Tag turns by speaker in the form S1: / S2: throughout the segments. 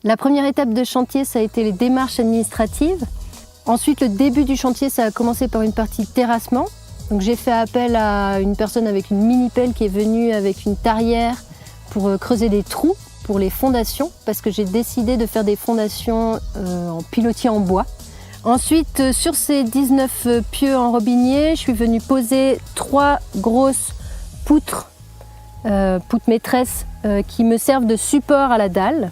S1: La première étape de chantier, ça a été les démarches administratives. Ensuite, le début du chantier, ça a commencé par une partie terrassement. Donc j'ai fait appel à une personne avec une mini-pelle qui est venue avec une tarière pour creuser des trous pour les fondations, parce que j'ai décidé de faire des fondations en pilotis en bois. Ensuite, sur ces 19 pieux en robinier, je suis venue poser 3 grosses poutres maîtresses qui me servent de support à la dalle.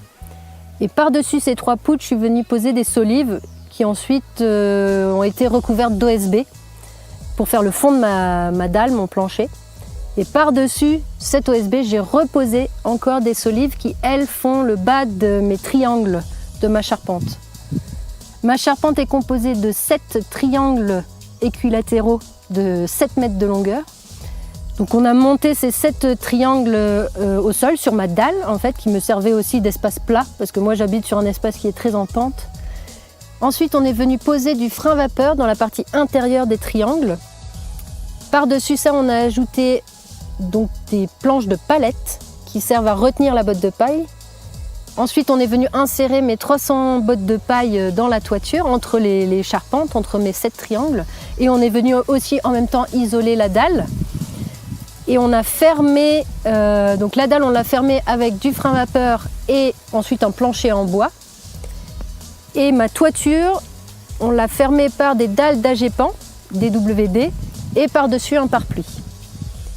S1: Et par-dessus ces 3 poutres, je suis venue poser des solives qui ensuite ont été recouvertes d'OSB pour faire le fond de ma dalle, mon plancher. Et par-dessus cette OSB, j'ai reposé encore des solives qui, elles, font le bas de mes triangles de ma charpente. Ma charpente est composée de 7 triangles équilatéraux de 7 mètres de longueur. Donc on a monté ces 7 triangles au sol sur ma dalle, en fait, qui me servait aussi d'espace plat, parce que moi j'habite sur un espace qui est très en pente. Ensuite, on est venu poser du frein vapeur dans la partie intérieure des triangles. Par-dessus ça, on a ajouté donc des planches de palettes qui servent à retenir la botte de paille. Ensuite, on est venu insérer mes 300 bottes de paille dans la toiture, entre les charpentes, entre mes 7 triangles. Et on est venu aussi en même temps isoler la dalle. Et on a fermé, donc la dalle, on l'a fermée avec du frein vapeur et ensuite un plancher en bois. Et ma toiture, on l'a fermée par des dalles d'Agepan, DWD, et par-dessus un pare-pluie.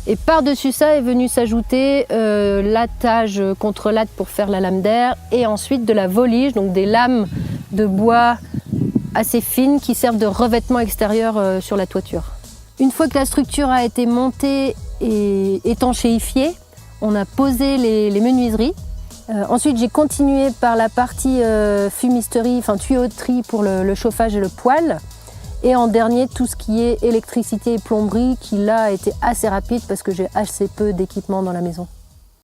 S1: Et par-dessus ça est venu s'ajouter l'attage contre latte pour faire la lame d'air et ensuite de la volige, donc des lames de bois assez fines qui servent de revêtement extérieur sur la toiture. Une fois que la structure a été montée et étanchéifiée, on a posé les menuiseries. Ensuite, j'ai continué par la partie fumisterie, enfin tuyauterie pour le chauffage et le poêle. Et en dernier, tout ce qui est électricité et plomberie, qui là a été assez rapide parce que j'ai assez peu d'équipement dans la maison.